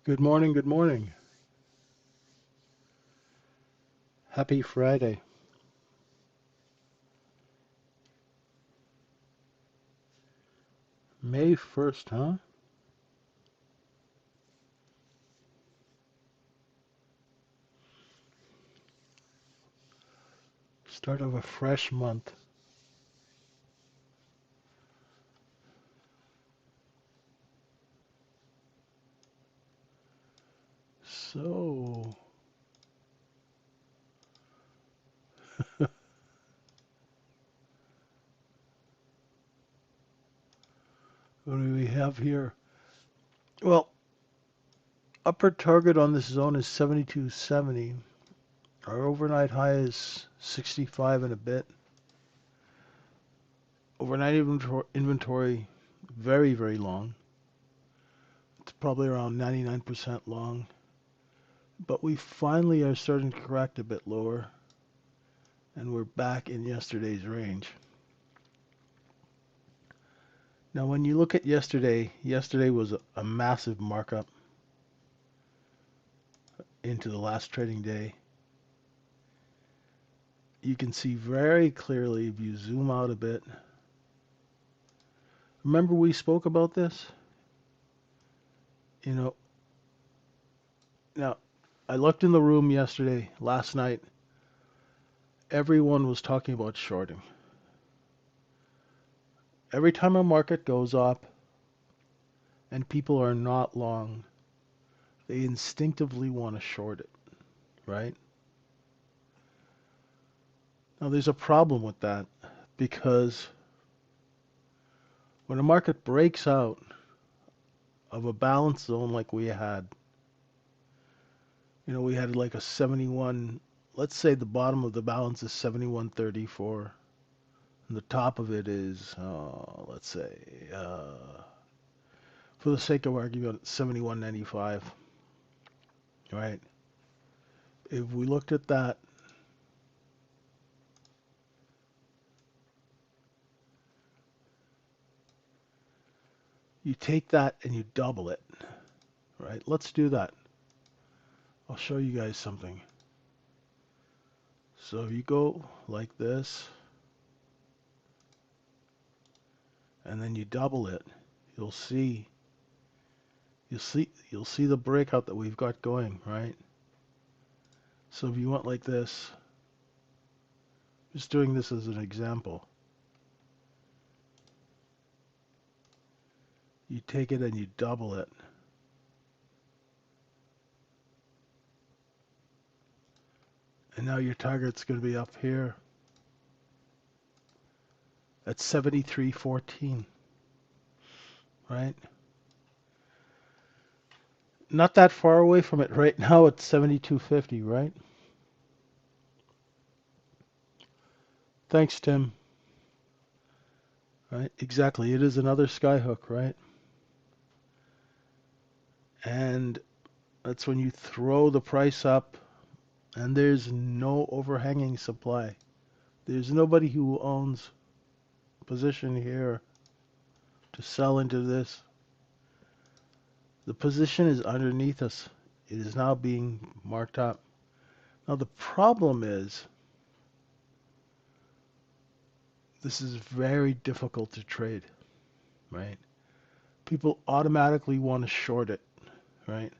Good morning, good morning. Happy Friday. May 1st, huh? Start of a fresh month. So, what do we have here? Well, upper target on this zone is 72.70. Our overnight high is 65 and a bit. Overnight inventory very, very long. It's probably around 99% long. But we finally are starting to correct a bit lower, and we're back in yesterday's range. Now, when you look at yesterday was a massive markup into the last trading day. You can see very clearly if you zoom out a bit. Remember we spoke about this? You know, now I looked in the room last night. Everyone was talking about shorting. Every time a market goes up and people are not long, they instinctively want to short it, right? Now there's a problem with that because when a market breaks out of a balance zone like we had, we had like a 71, let's say the bottom of the balance is 71.34, and the top of it is, let's say, for the sake of argument, 71.95, right? If we looked at that, you take that and you double it, right? Let's do that. I'll show you guys something. So if you go like this, and then you double it, you'll see you'll see the breakout that we've got going, right? So if you went like this, just doing this as an example, you take it and you double it. And now your target's going to be up here at 73.14, right? Not that far away from it right now at 72.50, right? Thanks, Tim. Right? Exactly. It is another skyhook, right? And that's when you throw the price up and there's no overhanging supply. There's nobody who owns position here to sell into this. The position is underneath us. It is now being marked up. Now the problem is this is very difficult to trade, right? People automatically want to short it, right?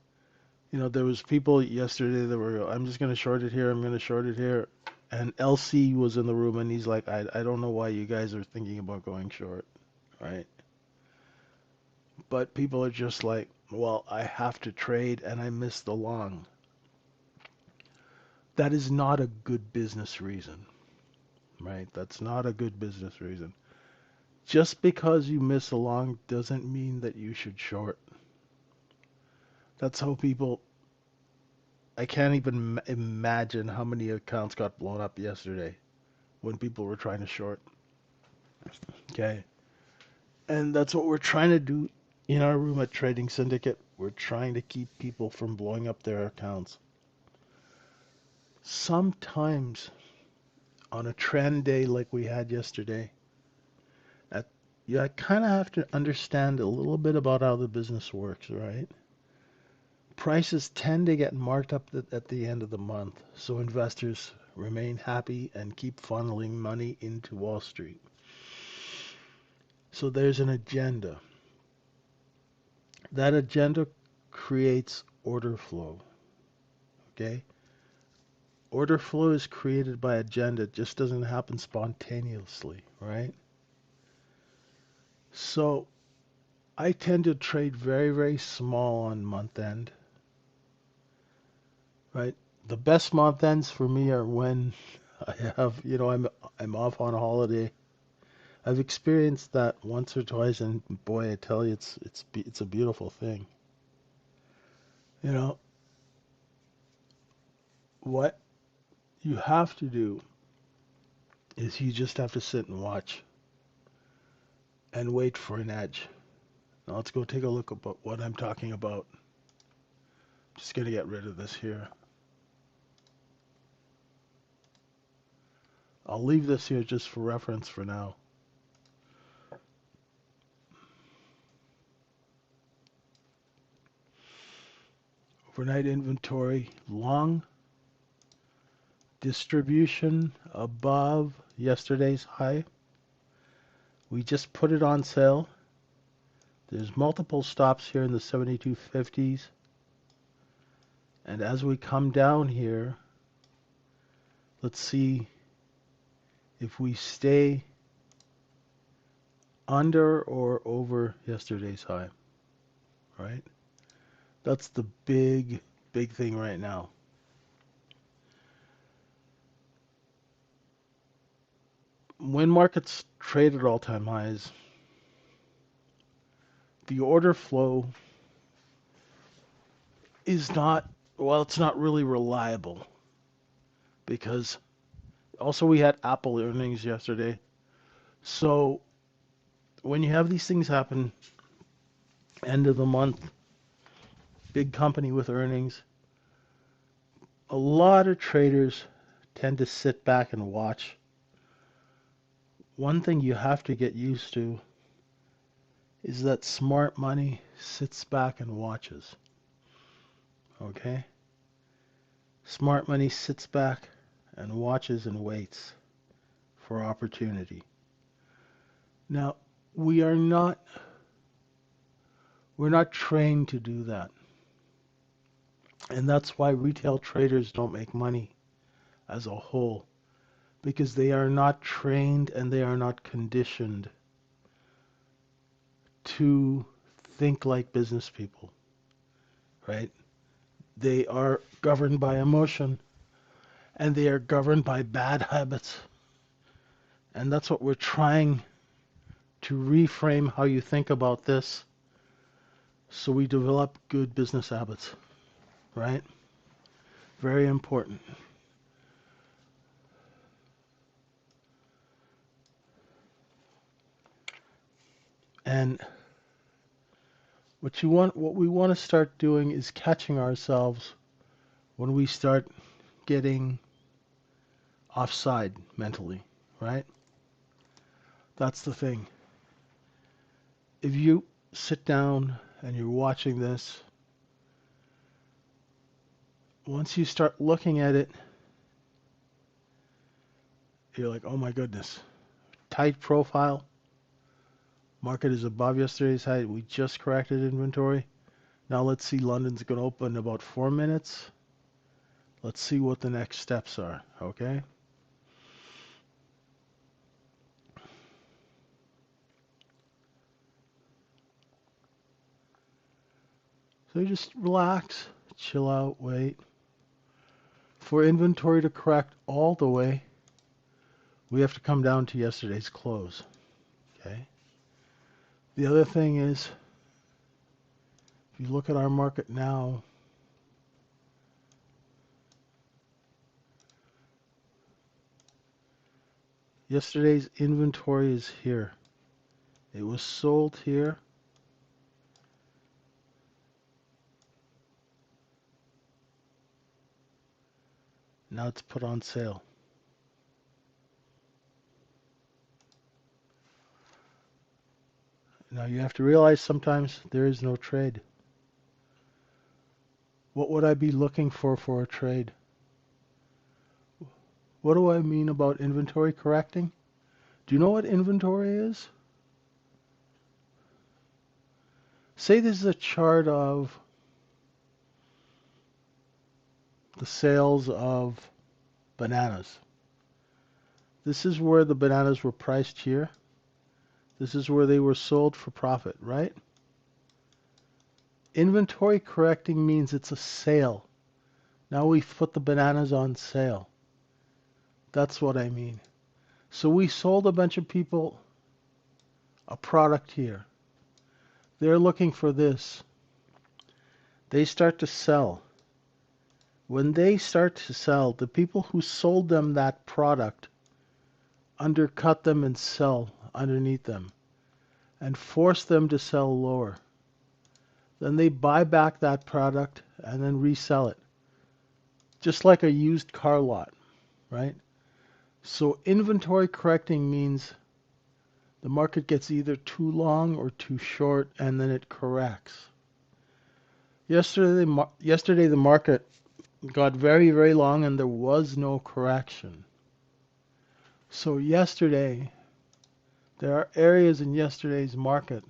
There was people yesterday that were, I'm just going to short it here, I'm going to short it here. And LC was in the room and he's like, I don't know why you guys are thinking about going short, right? But people are just like, well, I have to trade and I miss the long. That is not a good business reason, right? That's not a good business reason. Just because you miss a long doesn't mean that you should short. That's how people, I can't even imagine how many accounts got blown up yesterday when people were trying to short. Okay. And that's what we're trying to do in our room at Trading Syndicate. We're trying to keep people from blowing up their accounts. Sometimes on a trend day like we had yesterday, you kind of have to understand a little bit about how the business works, right? prices tend to get marked up at the end of the month, so investors remain happy and keep funneling money into Wall Street. So there's an agenda. That agenda creates order flow. Okay? Order flow is created by agenda. It just doesn't happen spontaneously, right? So I tend to trade very, very small on month end, right? The best month ends for me are when I have, I'm off on a holiday. I've experienced that once or twice, and boy, I tell you, it's a beautiful thing. You know, what you have to do is you just have to sit and watch and wait for an edge. Now let's go take a look at what I'm talking about. Just gonna get rid of this here. I'll leave this here just for reference for now. Overnight inventory, long distribution above yesterday's high. We just put it on sale. There's multiple stops here in the 7250s. And as we come down here, let's see if we stay under or over yesterday's high, right? That's the big thing right now. When markets trade at all-time highs, the order flow is not, well, it's not really reliable because also we had Apple earnings yesterday. So when you have these things happen, end of the month, big company with earnings, a lot of traders tend to sit back and watch. One thing you have to get used to is that smart money sits back and watches. Okay? Smart money sits back and watches and waits for opportunity. Now, we're not trained to do that. And that's why retail traders don't make money as a whole, because they are not trained and they are not conditioned to think like business people, right? They are governed by emotion and they are governed by bad habits. And that's what we're trying to reframe how you think about this so we develop good business habits, right? Very important. And what we want to start doing is catching ourselves when we start getting offside mentally, right? That's the thing. If you sit down and you're watching this, once you start looking at it, you're like, oh my goodness, tight profile. Market is above yesterday's high. We just corrected inventory. Now let's see, London's going to open in about 4 minutes. Let's see what the next steps are, okay? So you just relax, chill out, wait. For inventory to correct all the way, we have to come down to yesterday's close, okay? The other thing is, if you look at our market now, yesterday's inventory is here. It was sold here. Now it's put on sale. Now you have to realize sometimes there is no trade. What would I be looking for a trade? What do I mean about inventory correcting? Do you know what inventory is? Say this is a chart of the sales of bananas. This is where the bananas were priced here. This is where they were sold for profit, right? Inventory correcting means it's a sale. Now we've put the bananas on sale. That's what I mean. So we sold a bunch of people a product here. They're looking for this. They start to sell. When they start to sell, the people who sold them that product undercut them and sell underneath them and force them to sell lower. Then they buy back that product and then resell it. Just like a used car lot, right? So inventory correcting means the market gets either too long or too short and then it corrects. Yesterday the market got very, very long and there was no correction. So yesterday, there are areas in yesterday's market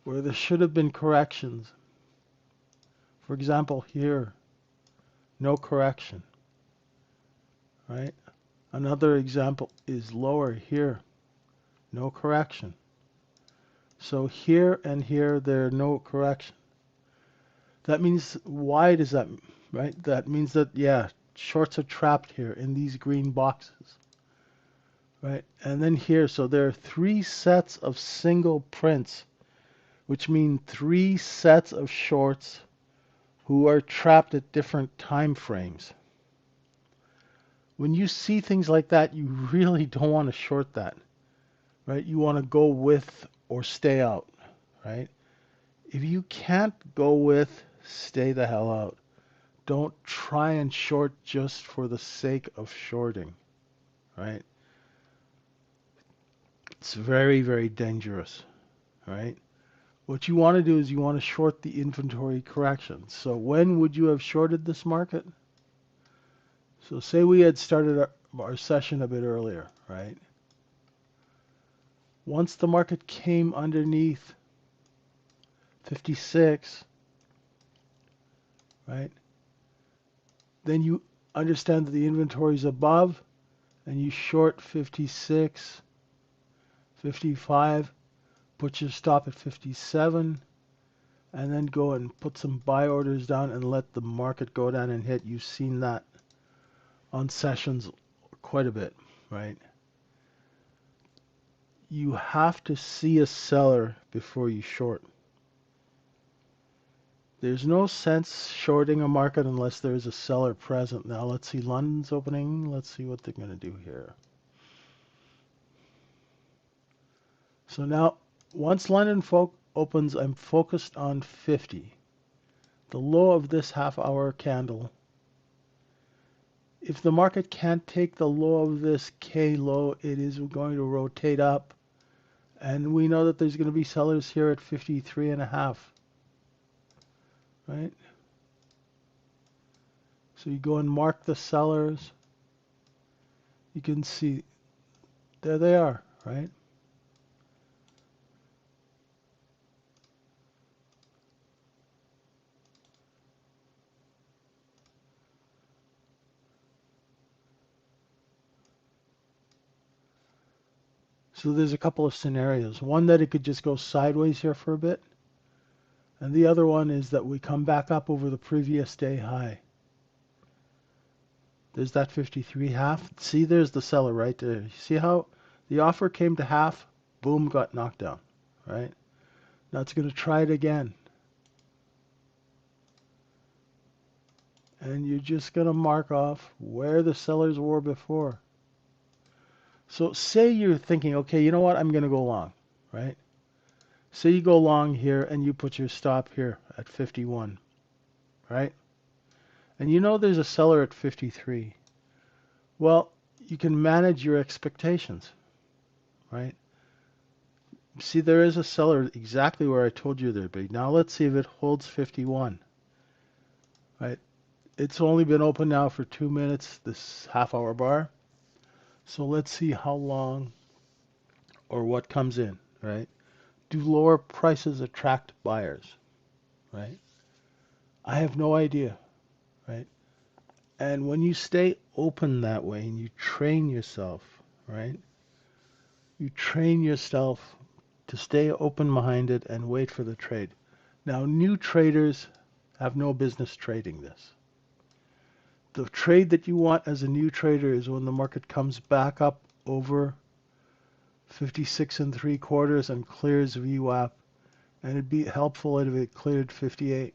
where there should have been corrections. For example, here, no correction, right? Another example is lower here, no correction. So here and here, there are no correction. That means, why does that, right? That means that, yeah, shorts are trapped here in these green boxes, right? And then here, so there are 3 sets of single prints, which mean 3 sets of shorts who are trapped at different time frames. When you see things like that, you really don't want to short that, right? You want to go with or stay out, right? If you can't go with, stay the hell out. Don't try and short just for the sake of shorting, right? It's very, very dangerous, right? What you want to do is you want to short the inventory correction. So when would you have shorted this market? So say we had started our session a bit earlier, right? Once the market came underneath 56, right? Then you understand that the inventory is above and you short 56, 55, put your stop at 57, and then go and put some buy orders down and let the market go down and hit. You've seen that on sessions quite a bit, right? You have to see a seller before you short. There's no sense shorting a market unless there's a seller present. Now let's see London's opening. Let's see what they're going to do here. So now, once London opens, I'm focused on 50. The low of this half-hour candle. If the market can't take the low of this K low, it is going to rotate up. And we know that there's going to be sellers here at 53.5. Right? So you go and mark the sellers. You can see, there they are, right? So there's a couple of scenarios. One that it could just go sideways here for a bit. And the other one is that we come back up over the previous day high. There's that 53 half. See, there's the seller right there. You see how the offer came to half, boom, got knocked down, right? Now it's going to try it again. And you're just going to mark off where the sellers were before. So say you're thinking, okay, you know what? I'm going to go long, right? Say you go long here and you put your stop here at 51, right? And you know there's a seller at 53. Well, you can manage your expectations, right? See, there is a seller exactly where I told you there'd be. Now let's see if it holds 51. right? It's only been open now for 2 minutes, this half-hour bar. So let's see how long or what comes in, right? Do lower prices attract buyers, right? I have no idea, right? And when you stay open that way and you train yourself, right? You train yourself to stay open-minded and wait for the trade. Now, new traders have no business trading this. The trade that you want as a new trader is when the market comes back up over 56 and 3/4 and clears VWAP. And it'd be helpful if it cleared 58.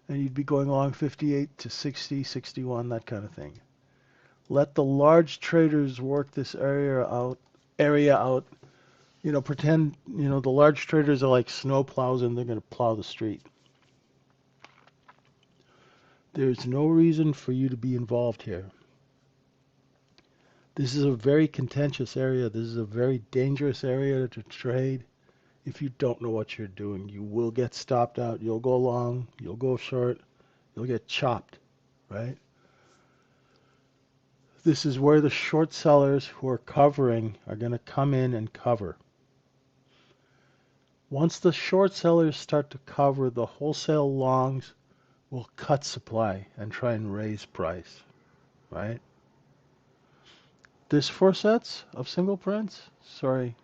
And you'd be going along 58 to 60, 61, that kind of thing. Let the large traders work this area out. Pretend, the large traders are like snow plows and they're going to plow the street. There's no reason for you to be involved here. This is a very contentious area. This is a very dangerous area to trade. If you don't know what you're doing, you will get stopped out. You'll go long, you'll go short, you'll get chopped, right? This is where the short sellers who are covering are going to come in and cover. Once the short sellers start to cover, the wholesale longs will cut supply and try and raise price, right? There's 4 sets of single prints. Sorry,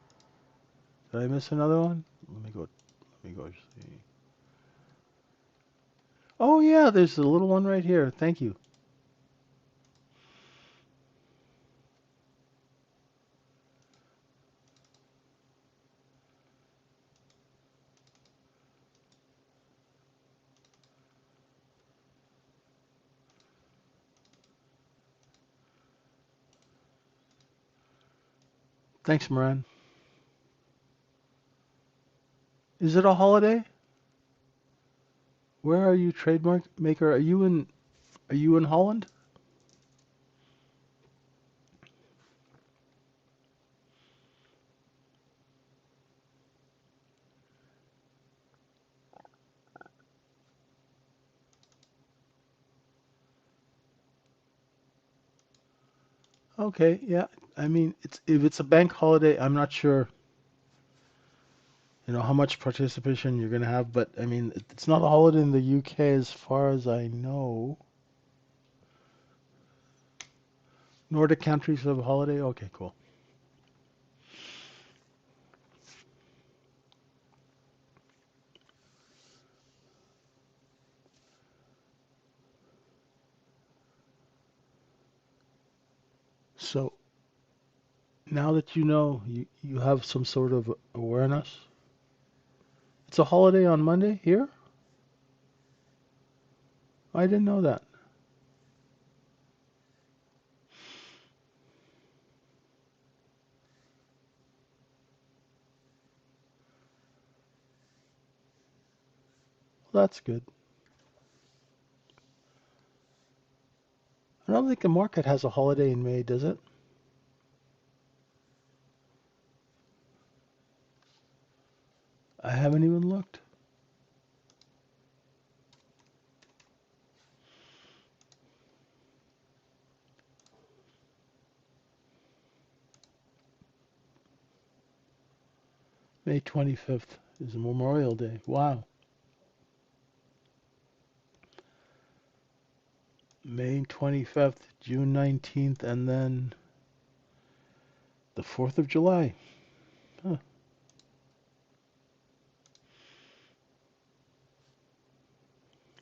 did I miss another one? Let me go see. Oh yeah, there's a little one right here. Thank you. Thanks, Moran. Is it a holiday? Where are you, trademark maker? Are you in Holland? Okay, yeah. I mean, if it's a bank holiday, I'm not sure, how much participation you're going to have, but I mean, it's not a holiday in the UK as far as I know. Nordic countries have a holiday? Okay, cool. So now that you have some sort of awareness, it's a holiday on Monday here? I didn't know that. Well, that's good. I don't think the market has a holiday in May, does it? I haven't even looked. May 25th is Memorial Day. Wow. May 25th, June 19th, and then the 4th of July. Huh.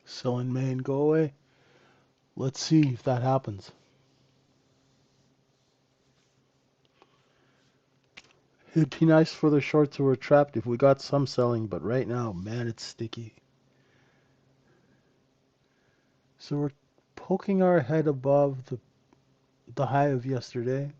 Sell in May and go away. Let's see if that happens. It'd be nice for the shorts who were trapped if we got some selling, but right now, man, it's sticky. So we're poking our head above the high of yesterday.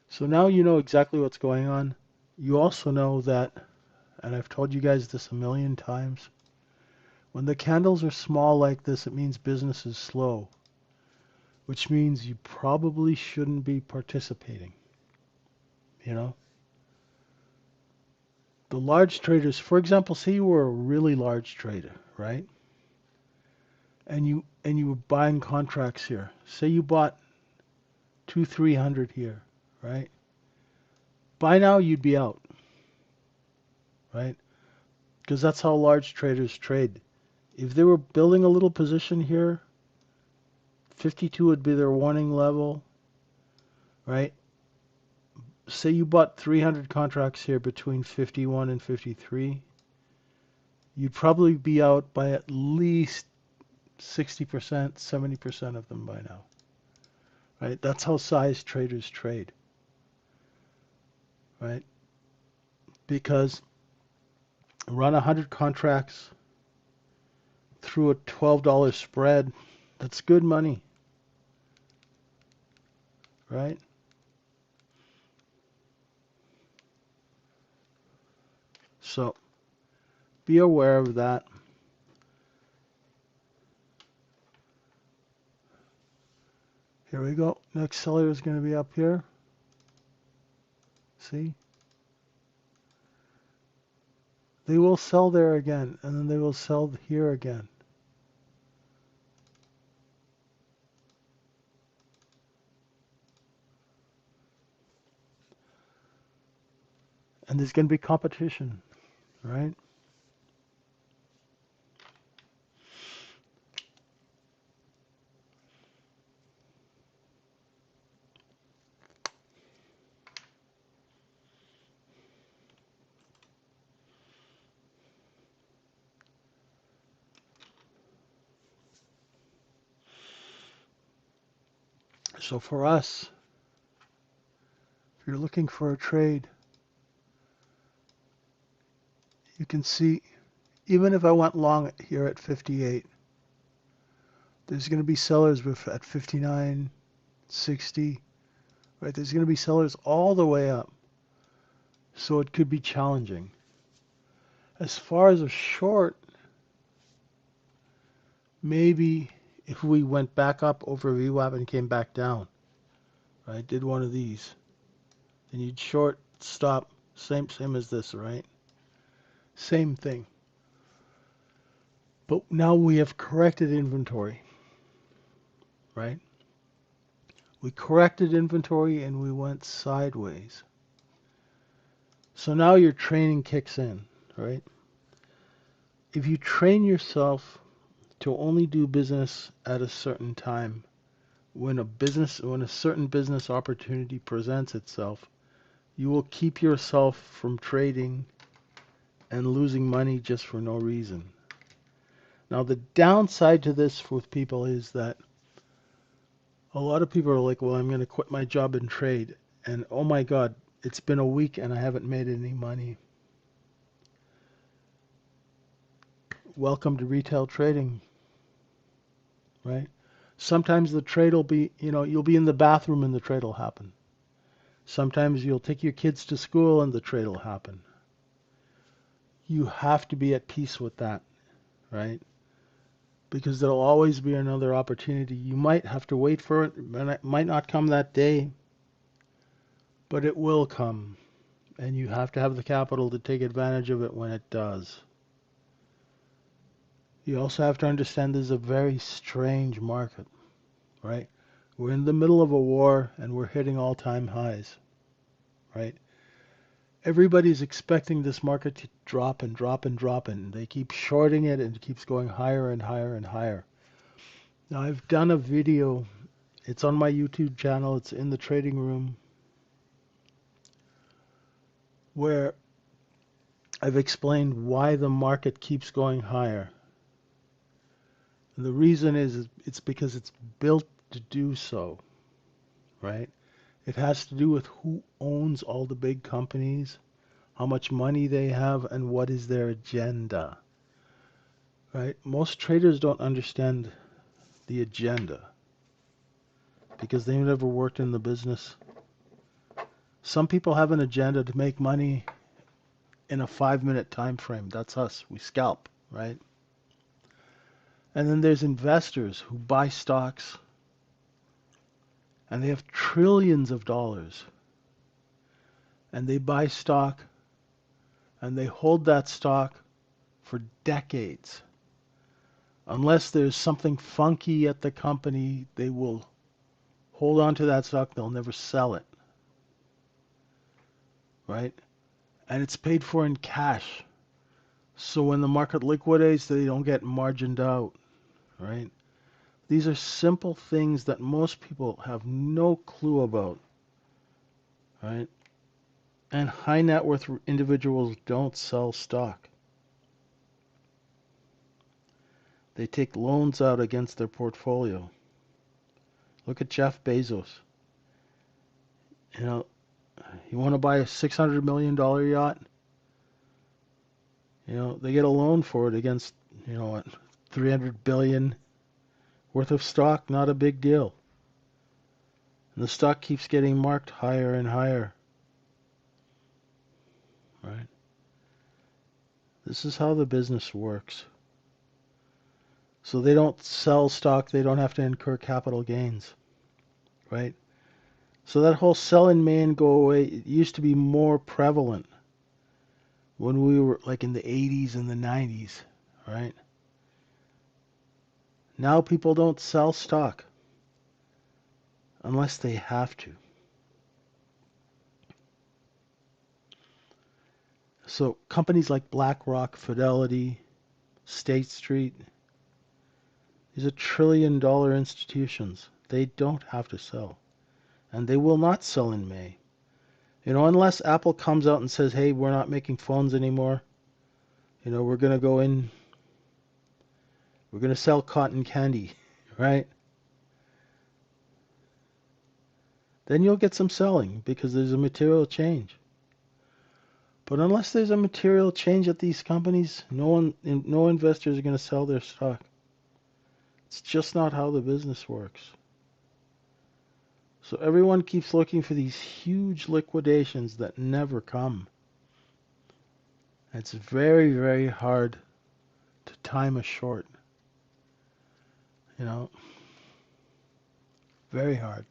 So now you know exactly what's going on. You also know that, and I've told you guys this a million times, When the candles are small like this, it means business is slow, which means you probably shouldn't be participating, you know? The large traders, for example, say you were a really large trader, right? And you were buying contracts here. Say you bought 300 here, right? By now you'd be out, right? Because that's how large traders trade. If they were building a little position here, 52 would be their warning level, right? Say you bought 300 contracts here between 51 and 53, you'd probably be out by at least 60%, 70% of them by now, right? That's how size traders trade, right? Because run 100 contracts through a $12 spread, that's good money, right? So be aware of that. Here we go. Next seller is going to be up here. See? They will sell there again, and then they will sell here again. And there's going to be competition, right? So for us, if you're looking for a trade, you can see, even if I went long here at 58, there's going to be sellers at 59, 60, right? There's going to be sellers all the way up. So it could be challenging. As far as a short, maybe if we went back up over VWAP and came back down, right? Did one of these, then you'd short, stop, same as this, right? Same thing. But now we have corrected inventory, right? We corrected inventory and we went sideways. So now your training kicks in, right? If you train yourself to only do business at a certain time, when a certain business opportunity presents itself, you will keep yourself from trading and losing money just for no reason. Now the downside to this with people is that a lot of people are like, well, I'm going to quit my job and trade. And oh my God, it's been a week and I haven't made any money. Welcome to retail trading, right? Sometimes the trade will be, you'll be in the bathroom and the trade will happen. Sometimes you'll take your kids to school and the trade will happen. You have to be at peace with that, right? Because there'll always be another opportunity. You might have to wait for it. It might not come that day, but it will come. And you have to have the capital to take advantage of it when it does. You also have to understand this is a very strange market, right? We're in the middle of a war and we're hitting all-time highs, right? Everybody's expecting this market to drop and drop and drop, and they keep shorting it and it keeps going higher and higher and higher. Now, I've done a video. It's on my YouTube channel. It's in the trading room, where I've explained why the market keeps going higher. And the reason is it's because it's built to do so, right? It has to do with who owns all the big companies, how much money they have, and what is their agenda, right? Most traders don't understand the agenda because they've never worked in the business. Some people have an agenda to make money in a 5-minute time frame. That's us. We scalp, right? And then there's investors who buy stocks and they have trillions of dollars. And they buy stock and they hold that stock for decades. Unless there's something funky at the company, they will hold on to that stock. They'll never sell it. Right? And it's paid for in cash. So when the market liquidates, they don't get margined out. Right? These are simple things that most people have no clue about. Right? And high net worth individuals don't sell stock. They take loans out against their portfolio. Look at Jeff Bezos. You know, you want to buy a $600 million yacht? You know, they get a loan for it against, you know, what, 300 billion worth of stock, not a big deal. And the stock keeps getting marked higher and higher. Right? This is how the business works. So they don't sell stock, they don't have to incur capital gains. Right? So that whole sell in May and go away, it used to be more prevalent when we were like in the 80s and the 90s, right? Now people don't sell stock unless they have to. So companies like BlackRock, Fidelity, State Street, these are trillion-dollar institutions. They don't have to sell. And they will not sell in May. You know, unless Apple comes out and says, hey, we're not making phones anymore. You know, we're going to sell cotton candy, right? Then you'll get some selling because there's a material change. But unless there's a material change at these companies, no investors are going to sell their stock. It's just not how the business works. So everyone keeps looking for these huge liquidations that never come. It's very, very hard to time a short. You know, very hard.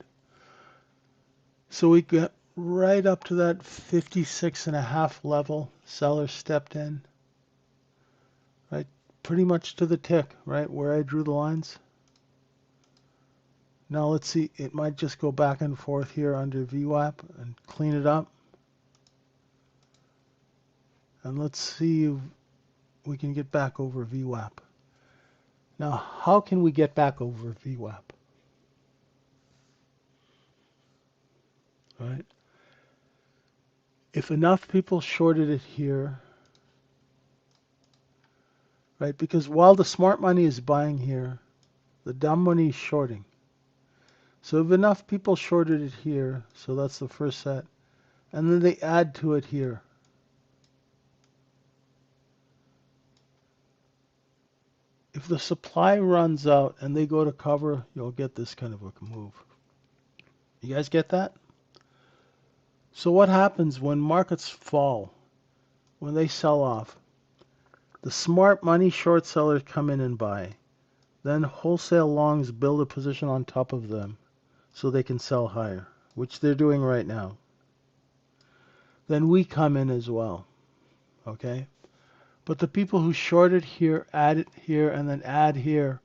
So we got right up to that 56.5 level. Seller stepped in. Right, pretty much to the tick, right, where I drew the lines. Now let's see, it might just go back and forth here under VWAP and clean it up. And let's see if we can get back over VWAP. Now, how can we get back over VWAP? Right? If enough people shorted it here, right? Because while the smart money is buying here, the dumb money is shorting. So if enough people shorted it here, so that's the first set, and then they add to it here. If the supply runs out and they go to cover, you'll get this kind of a move. You guys get that? So what happens when markets fall, when they sell off? The smart money short sellers come in and buy. Then wholesale longs build a position on top of them so they can sell higher, which they're doing right now. Then we come in as well, okay? But the people who shorted here, add it here, and then add here,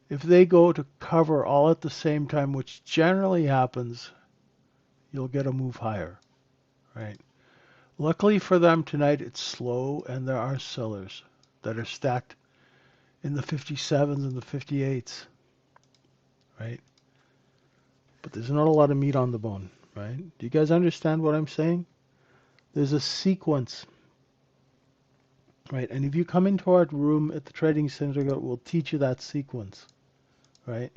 if they go to cover all at the same time, which generally happens, you'll get a move higher, right? Luckily for them tonight, it's slow, and there are sellers that are stacked in the 57s and the 58s, right? But there's not a lot of meat on the bone, right? Do you guys understand what I'm saying? There's a sequence, right? And if you come into our room at the Trading Center, we'll teach you that sequence, right?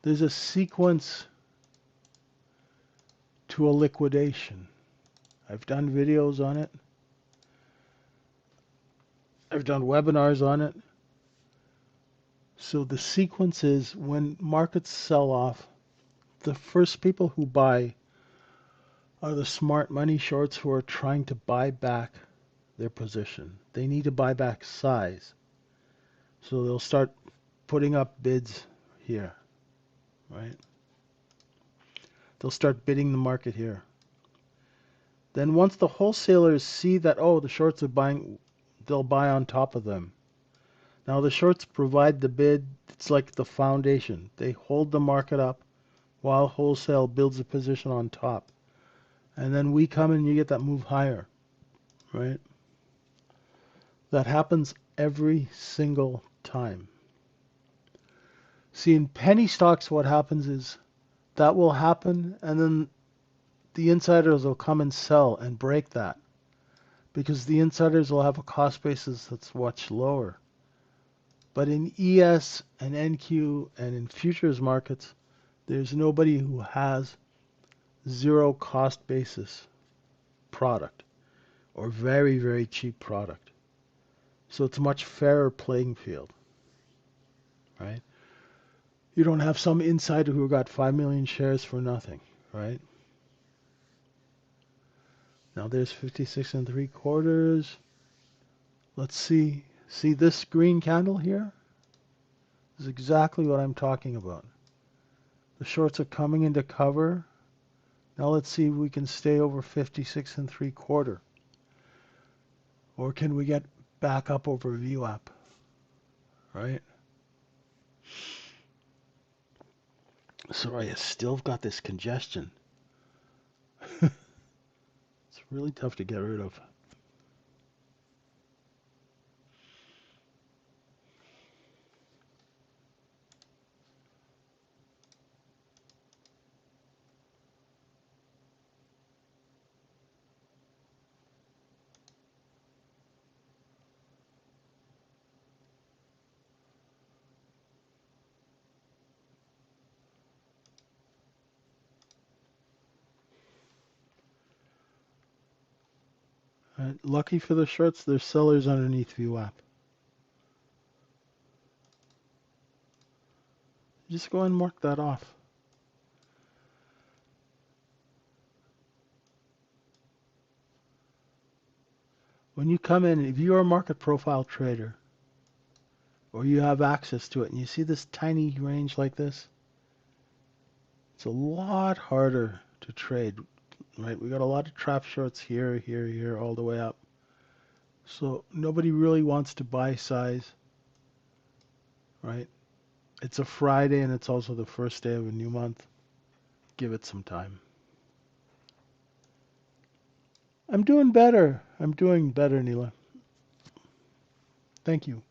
There's a sequence to a liquidation. I've done videos on it. I've done webinars on it. So the sequence is when markets sell off, the first people who buy are the smart money shorts who are trying to buy back their position. They need to buy back size. So they'll start putting up bids here, right? They'll start bidding the market here. Then once the wholesalers see that, oh, the shorts are buying, they'll buy on top of them. Now the shorts provide the bid. It's like the foundation. They hold the market up while wholesale builds a position on top. And then we come and you get that move higher, right? That happens every single time. See, in penny stocks, what happens is that will happen, and then the insiders will come and sell and break that because the insiders will have a cost basis that's much lower. But in ES and NQ and in futures markets, there's nobody who has zero cost basis product or very, very cheap product. So it's a much fairer playing field, right? You don't have some insider who got 5 million shares for nothing, right? Now there's 56 3/4. Let's see. See this green candle here? This is exactly what I'm talking about. The shorts are coming into cover. Now let's see if we can stay over 56 3/4. Or can we get back up over VWAP, right? Sorry, I still got this congestion. It's really tough to get rid of. Right, lucky for the shorts, there's sellers underneath VWAP. Just go and mark that off. When you come in, if you're a market profile trader or you have access to it and you see this tiny range like this, it's a lot harder to trade, right? We got a lot of trap shorts here, here, here, all the way up. So nobody really wants to buy size, right? It's a Friday and it's also the first day of a new month. Give it some time. I'm doing better. I'm doing better, Neela. Thank you.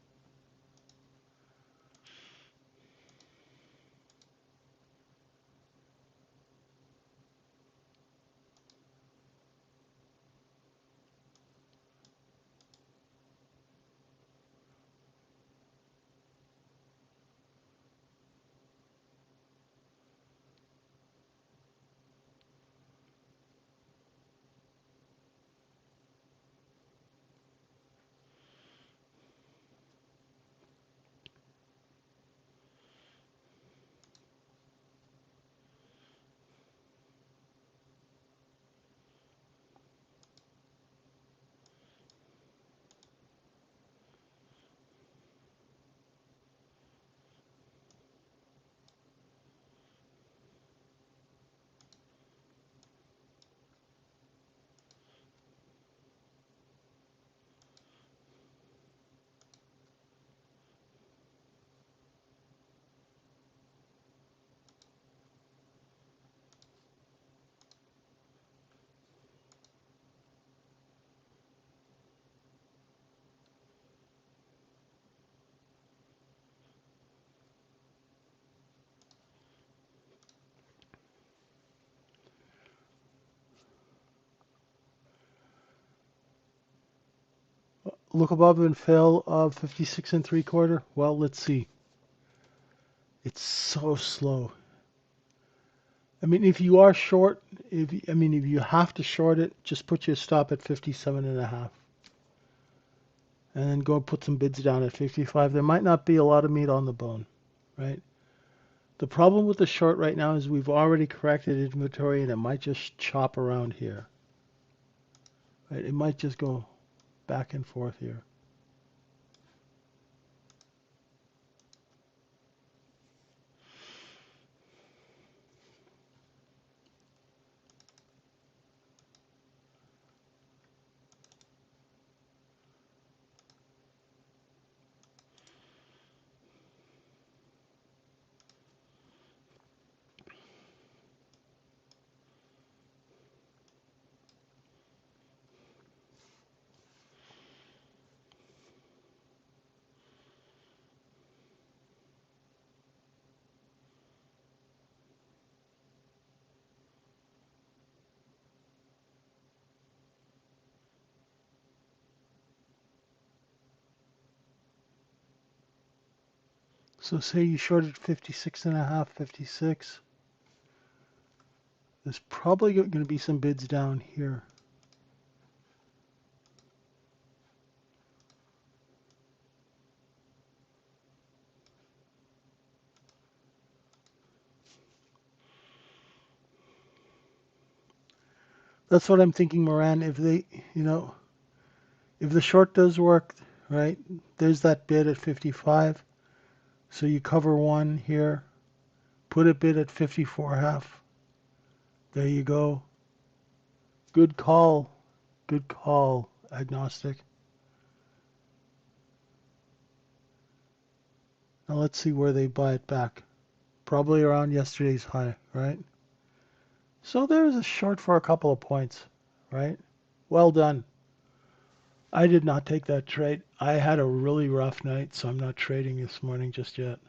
Look above and fill of 56 3/4. Well, let's see. It's so slow. I mean, if you are short, if you have to short it, just put your stop at 57.5, and then go put some bids down at 55. There might not be a lot of meat on the bone, right? The problem with the short right now is we've already corrected inventory, and it might just chop around here. Right? It might just go back and forth here. So say you shorted 56.5, 56. There's probably going to be some bids down here. That's what I'm thinking, Moran. If they, if the short does work, right? There's that bid at 55. So you cover one here, put a bid at 54.5. There you go. Good call. Good call, agnostic. Now let's see where they buy it back. Probably around yesterday's high, right? So there's a short for a couple of points, right? Well done. I did not take that trade. I had a really rough night, so I'm not trading this morning just yet.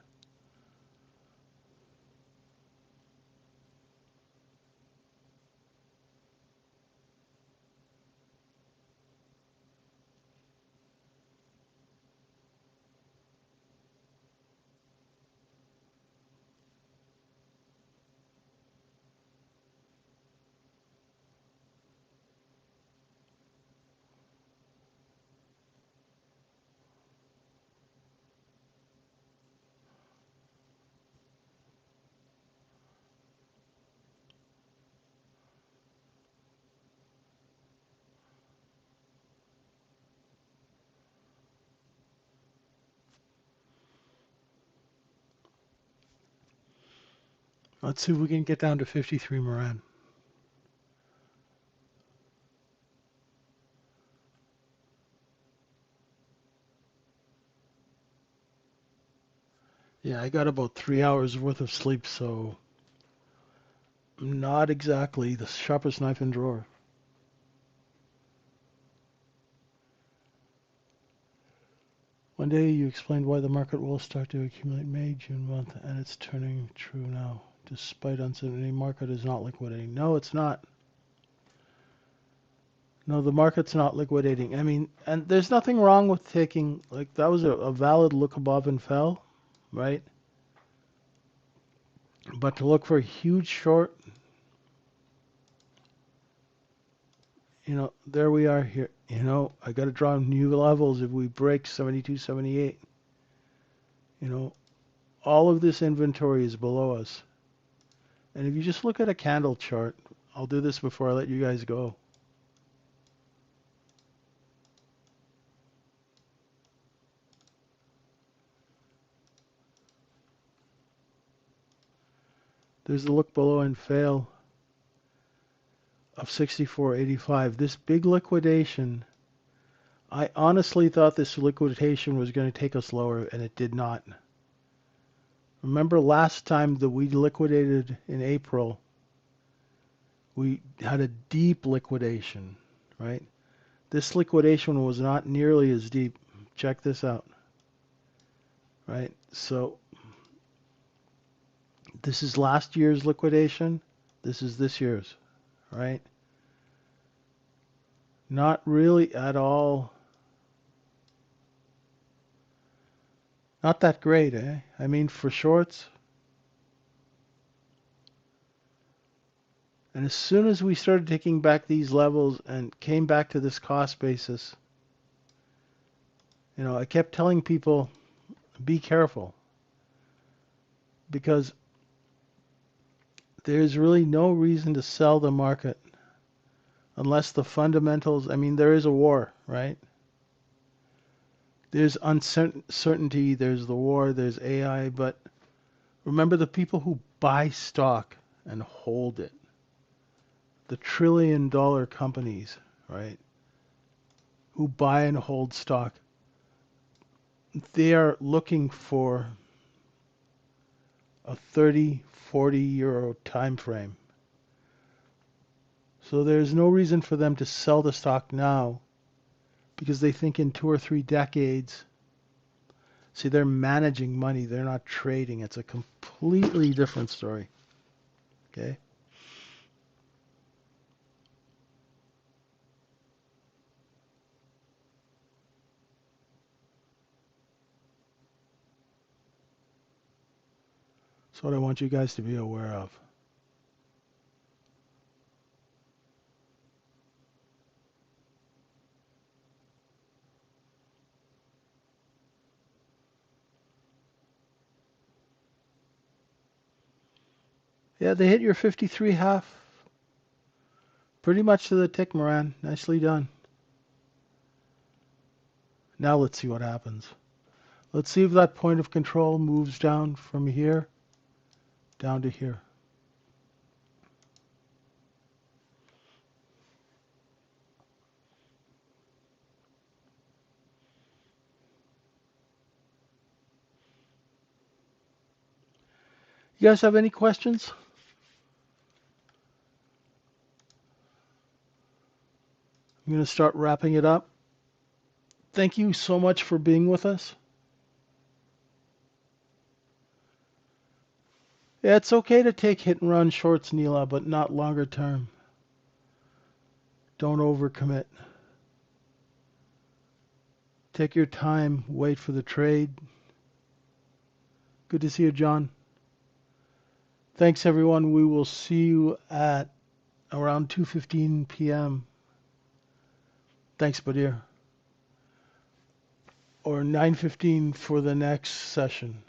Let's see if we can get down to 53 Moran. Yeah, I got about 3 hours worth of sleep, so not exactly the sharpest knife in drawer. One day you explained why the market will start to accumulate May, June month, and it's turning true now. Despite uncertainty, market is not liquidating. No, it's not. No, the market's not liquidating. I mean, and there's nothing wrong with taking, like, that was a valid look above and fell, right? But to look for a huge short, there we are here. I got to draw new levels if we break 72, 78. All of this inventory is below us. And if you just look at a candle chart, I'll do this before I let you guys go. There's the look below and fail of 64.85. This big liquidation, I honestly thought this liquidation was going to take us lower, and it did not. Remember last time that we liquidated in April, we had a deep liquidation, right? This liquidation was not nearly as deep. Check this out, right? So this is last year's liquidation. This is this year's, right? Not really at all. Not that great, eh? I mean, for shorts. And as soon as we started taking back these levels and came back to this cost basis, I kept telling people, be careful. Because there's really no reason to sell the market unless the fundamentals, I mean, there is a war, right? There's uncertainty, there's the war, there's AI, but remember the people who buy stock and hold it. The trillion-dollar companies, right? Who buy and hold stock. They are looking for a 30, 40 euro time frame. So there's no reason for them to sell the stock now because they think in 2 or 3 decades. See, they're managing money. They're not trading. It's a completely different story. Okay? That's what I want you guys to be aware of. Yeah, they hit your 53 half. Pretty much to the tick, Moran. Nicely done. Now let's see what happens. Let's see if that point of control moves down from here down to here. You guys have any questions? I'm going to start wrapping it up. Thank you so much for being with us. Yeah, it's okay to take hit and run shorts, Neela, but not longer term. Don't overcommit. Take your time, wait for the trade. Good to see you, John. Thanks, everyone. We will see you at around 2:15 p.m. Thanks, Badir. Or 9:15 for the next session.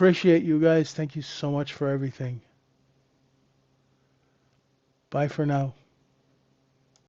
Appreciate you guys. Thank you so much for everything. Bye for now.